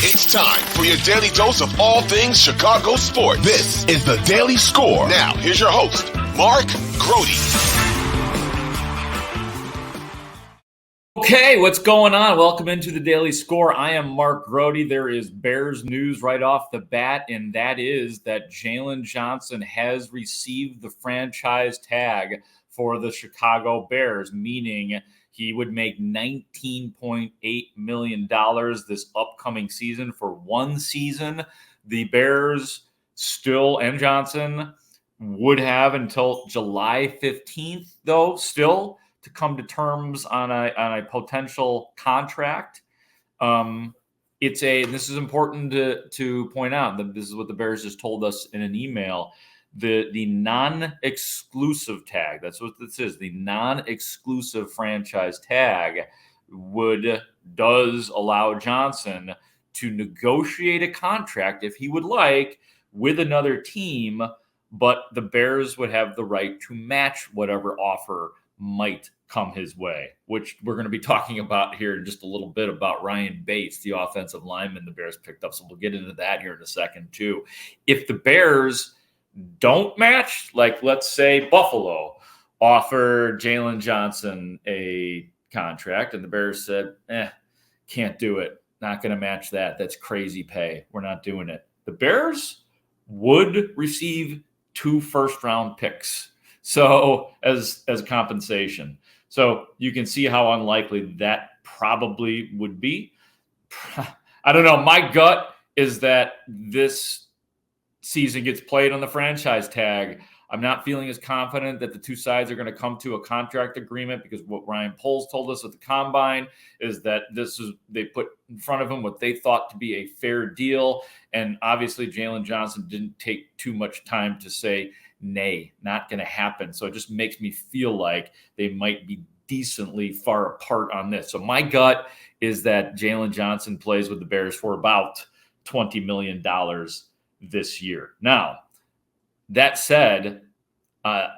It's time for your daily dose of all things Chicago sports. This is the Daily Score. Now, here's your host, Mark Grote. Okay, what's going on? Welcome into the Daily Score. I am Mark Grote. There is Bears news right off the bat, and that is that Jaylon Johnson has received the franchise tag for the Chicago Bears, meaning he would make $19.8 million this upcoming season for one season. The Bears still, and Johnson, would have until July 15th, though, still to come to terms on a potential contract. This is important to point out that this is what the Bears just told us in an email. The non-exclusive tag, that's what this is, the non-exclusive franchise tag does allow Johnson to negotiate a contract if he would like with another team, but the Bears would have the right to match whatever offer might come his way, which we're going to be talking about here in just a little bit about Ryan Bates, the offensive lineman the Bears picked up. So we'll get into that here in a second too. If the Bears don't match, like let's say Buffalo offered Jaylon Johnson a contract and the Bears said, can't do it. Not going to match that. That's crazy pay. We're not doing it. The Bears would receive 2 first-round picks. So as compensation. So you can see how unlikely that probably would be. I don't know. My gut is that this season gets played on the franchise tag. I'm not feeling as confident that the two sides are going to come to a contract agreement, because what Ryan Poles told us at the Combine is that they put in front of him what they thought to be a fair deal. And obviously Jaylon Johnson didn't take too much time to say, nay, not going to happen. So it just makes me feel like they might be decently far apart on this. So my gut is that Jaylon Johnson plays with the Bears for about $20 million this year. Now, that said, I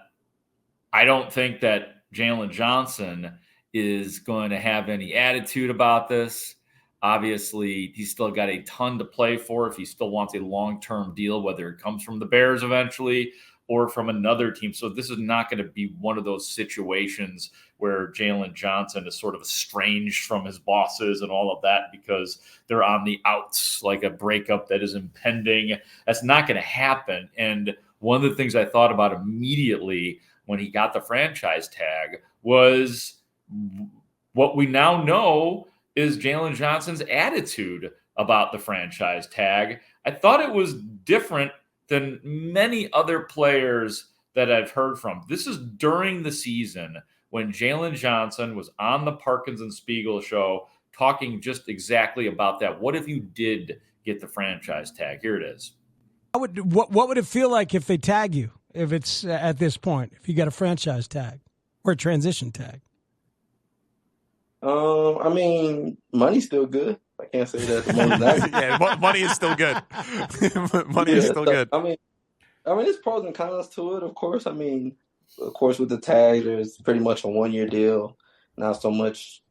don't think that Jaylon Johnson is going to have any attitude about this. Obviously, he's still got a ton to play for if he still wants a long-term deal, whether it comes from the Bears eventually or from another team. So this is not going to be one of those situations where Jaylon Johnson is sort of estranged from his bosses and all of that because they're on the outs, like a breakup that is impending. That's not going to happen. And one of the things I thought about immediately when he got the franchise tag was what we now know is Jaylon Johnson's attitude about the franchise tag. I thought it was different than many other players that I've heard from. This is during the season when Jaylon Johnson was on the Parkins and Spiegel show talking just exactly about that. What if you did get the franchise tag? Here it is. What would it feel like if they tag you, if it's at this point, if you got a franchise tag or a transition tag? I mean, money's still good. I can't say that. Yeah, money is still good. Money is still good. I mean, there's pros and cons to it, of course. I mean, of course, with the tag, there's pretty much a 1-year deal. Not so much,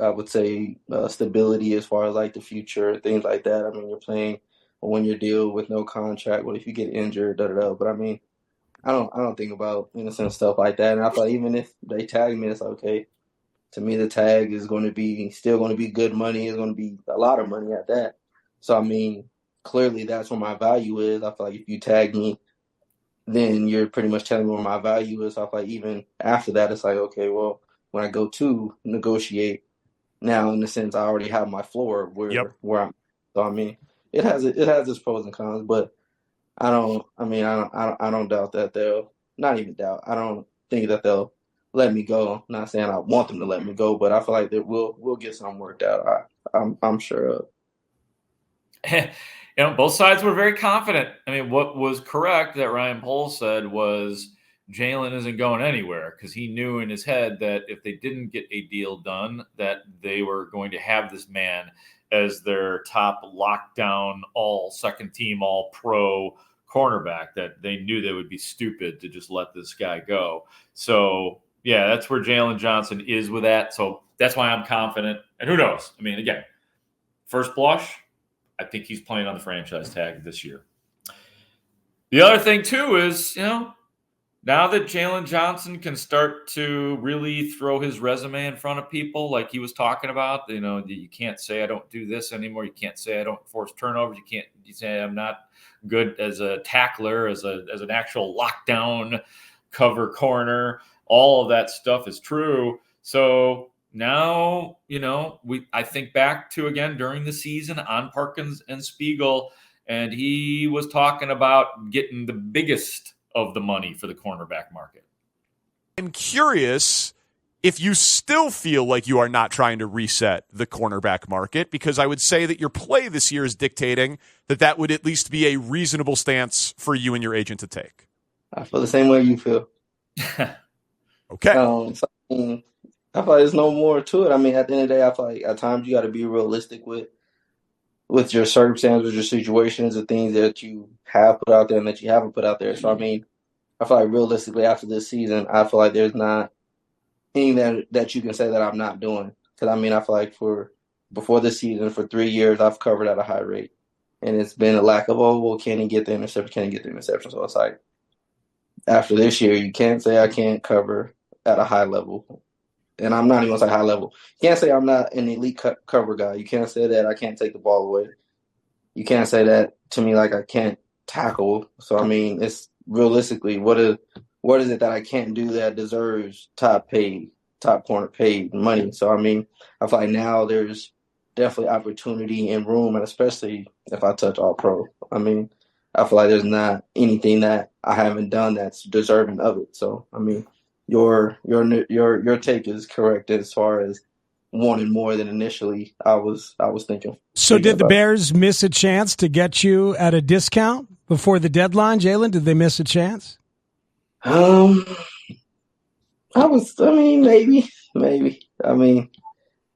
I would say, stability as far as like the future, things like that. I mean, you're playing a 1-year deal with no contract. What if you get injured? But I mean, I don't think about innocent stuff like that. And I thought even if they tag me, it's okay. To me, the tag is still going to be good money. It's going to be a lot of money at that. So, I mean, clearly that's where my value is. I feel like if you tag me, then you're pretty much telling me where my value is. So I feel like even after that, it's like, okay, well, when I go to negotiate, now in the sense I already have my floor where I'm. So, I mean, it has its pros and cons, but I don't doubt that they'll not even doubt. I don't think that they'll let me go. I'm not saying I want them to let me go, but I feel like that we'll get something worked out. I'm sure of. Both sides were very confident. I mean, what was correct that Ryan Poles said was Jaylon isn't going anywhere, because he knew in his head that if they didn't get a deal done, that they were going to have this man as their top lockdown, all second team, all pro cornerback, that they knew they would be stupid to just let this guy go. So yeah, that's where Jaylon Johnson is with that. So that's why I'm confident. And who knows? I mean, again, first blush, I think he's playing on the franchise tag this year. The other thing, too, is, now that Jaylon Johnson can start to really throw his resume in front of people like he was talking about, you can't say I don't do this anymore. You can't say I don't force turnovers. You say I'm not good as a tackler, as an actual lockdown cover corner. All of that stuff is true. So now, I think back to, again, during the season on Parkins and Spiegel, and he was talking about getting the biggest of the money for the cornerback market. I'm curious if you still feel like you are not trying to reset the cornerback market, because I would say that your play this year is dictating that would at least be a reasonable stance for you and your agent to take. I feel the same way you feel. Okay. So, I feel like there's no more to it. I mean, at the end of the day, I feel like at times you got to be realistic with your circumstances, your situations, the things that you have put out there and that you haven't put out there. So, I mean, I feel like realistically after this season, I feel like there's not anything that you can say that I'm not doing. Because, I mean, I feel like before this season, for 3 years, I've covered at a high rate. And it's been a lack of, can he get the interception? Can he get the interception? So it's like, after this year, you can't say I can't cover at a high level. And I'm not even going to say high level. You can't say I'm not an elite cover guy. You can't say that I can't take the ball away. You can't say that to me like I can't tackle. So, I mean, it's realistically, what is it that I can't do that deserves top corner paid money? So, I mean, I feel like now there's definitely opportunity and room, and especially if I touch all pro. I mean, I feel like there's not anything that I haven't done that's deserving of it. So, I mean, your take is correct as far as wanting more than initially I was thinking. So did the Bears miss a chance to get you at a discount before the deadline, Jaylon? Did they miss a chance? Maybe. I mean,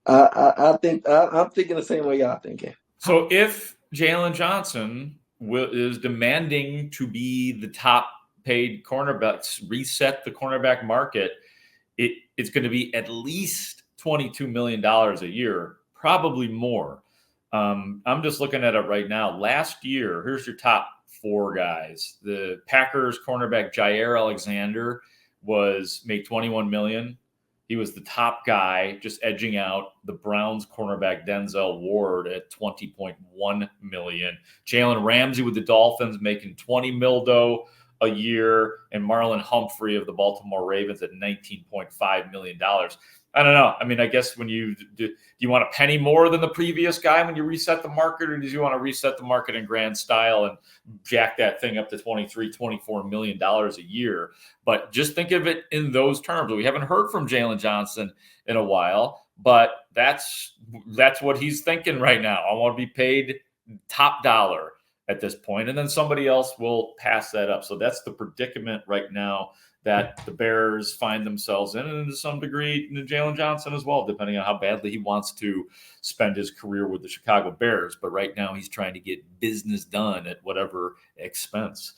I think I'm thinking the same way y'all thinking. So if Jaylon Johnson is demanding to be the top paid cornerbacks, reset the cornerback market, it's going to be at least $22 million a year, probably more. I'm just looking at it right now. Last year, here's your top 4 guys. The Packers cornerback Jair Alexander made $21 million. He was the top guy, just edging out the Browns cornerback Denzel Ward at $20.1 million. Jalen Ramsey with the Dolphins making $20 million a year, and Marlon Humphrey of the Baltimore Ravens at $19.5 million. I don't know. I mean, I guess when do you want a penny more than the previous guy when you reset the market, or do you want to reset the market in grand style and jack that thing up to $23-24 million a year? But just think of it in those terms. We haven't heard from Jaylon Johnson in a while, but that's what he's thinking right now. I want to be paid top dollar at this point, and then somebody else will pass that up. So that's the predicament right now that the Bears find themselves in, and to some degree, Jaylon Johnson as well, depending on how badly he wants to spend his career with the Chicago Bears. But right now, he's trying to get business done at whatever expense.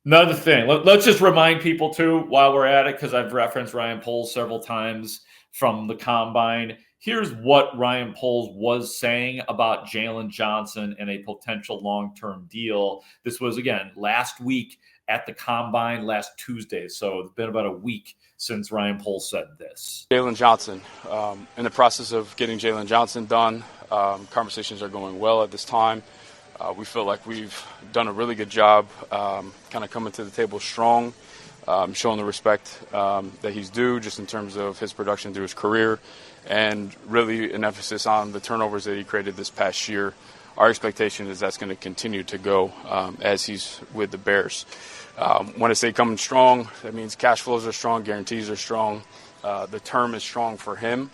Another thing, let's just remind people, too, while we're at it, because I've referenced Ryan Poles several times from the Combine. Here's what Ryan Poles was saying about Jaylon Johnson and a potential long-term deal. This was, again, last week at the Combine, last Tuesday. So it's been about a week since Ryan Poles said this. Jaylon Johnson. In the process of getting Jaylon Johnson done, conversations are going well at this time. We feel like we've done a really good job kind of coming to the table strong, showing the respect that he's due just in terms of his production through his career, and really an emphasis on the turnovers that he created this past year. Our expectation is that's going to continue to go as he's with the Bears. When I say coming strong, that means cash flows are strong, guarantees are strong. The term is strong for him.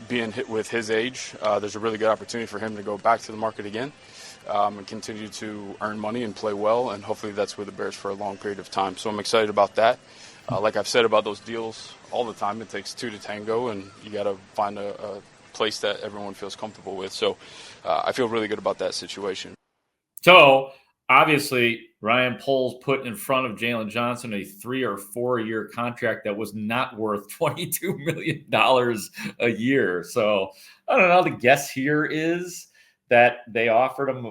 Being hit with his age, there's a really good opportunity for him to go back to the market again and continue to earn money and play well, and hopefully that's with the Bears for a long period of time. So I'm excited about that. Like I've said about those deals all the time, it takes 2 to tango, and you got to find a place that everyone feels comfortable with. So I feel really good about that situation. So obviously, Ryan Poles put in front of Jaylon Johnson a 3 or 4 year contract that was not worth $22 million a year. So I don't know. The guess here is that they offered him,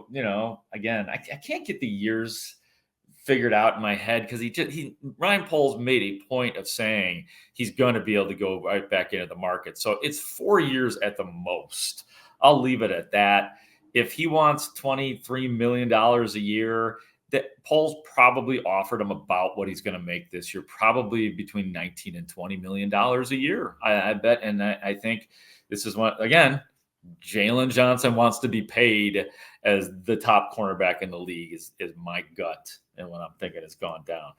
again, I can't get the years figured out in my head because Ryan Poles made a point of saying he's going to be able to go right back into the market. So it's 4 years at the most. I'll leave it at that. If he wants $23 million a year, that Poles probably offered him about what he's going to make this year, probably between $19 and $20 million a year, I bet. And I think this is what, again, Jaylon Johnson wants to be paid as the top cornerback in the league is my gut. And what I'm thinking has gone down.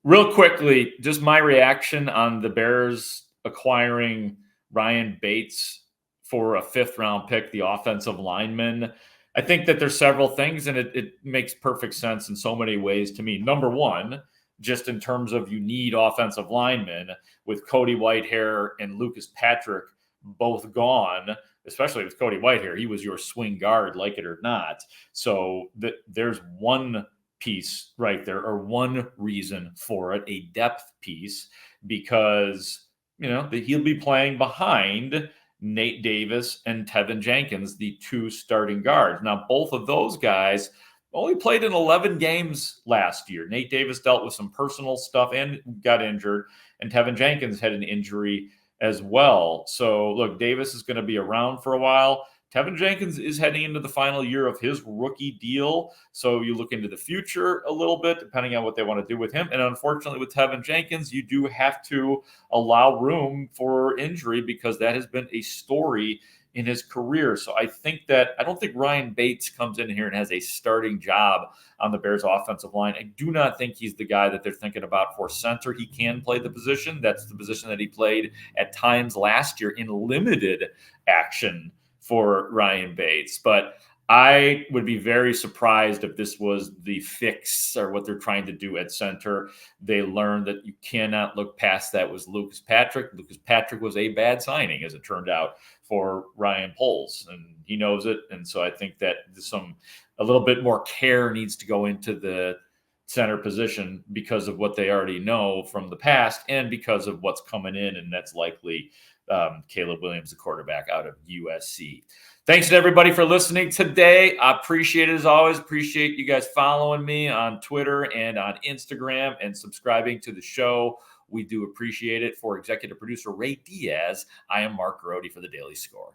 Real quickly, just my reaction on the Bears acquiring Ryan Bates for a 5th-round pick, the offensive lineman. I think that there's several things, and it makes perfect sense in so many ways to me. Number one, just in terms of you need offensive linemen with Cody Whitehair and Lucas Patrick both gone, especially with Cody Whitehair. He was your swing guard, like it or not. So there's one piece right there, or one reason for it, a depth piece, because, he'll be playing behind Nate Davis and Tevin Jenkins, the 2 starting guards. Now, both of those guys only played in 11 games last year. Nate Davis dealt with some personal stuff and got injured, and Tevin Jenkins had an injury as well. So, look, Davis is going to be around for a while. Tevin Jenkins is heading into the final year of his rookie deal. So you look into the future a little bit, depending on what they want to do with him. And unfortunately, with Tevin Jenkins, you do have to allow room for injury because that has been a story in his career. So I don't think Ryan Bates comes in here and has a starting job on the Bears offensive line. I do not think he's the guy that they're thinking about for center. He can play the position. That's the position that he played at times last year in limited action for Ryan Bates. But I would be very surprised if this was the fix or what they're trying to do at center. They learned that you cannot look past that with Lucas Patrick. Lucas Patrick was a bad signing, as it turned out, for Ryan Poles, and he knows it. And so I think that a little bit more care needs to go into the center position because of what they already know from the past and because of what's coming in, and that's likely Caleb Williams, the quarterback out of USC. Thanks to everybody for listening today. I appreciate it as always. Appreciate you guys following me on Twitter and on Instagram and subscribing to the show. We do appreciate it. For executive producer Ray Diaz, I am Mark Grote for the Daily Score.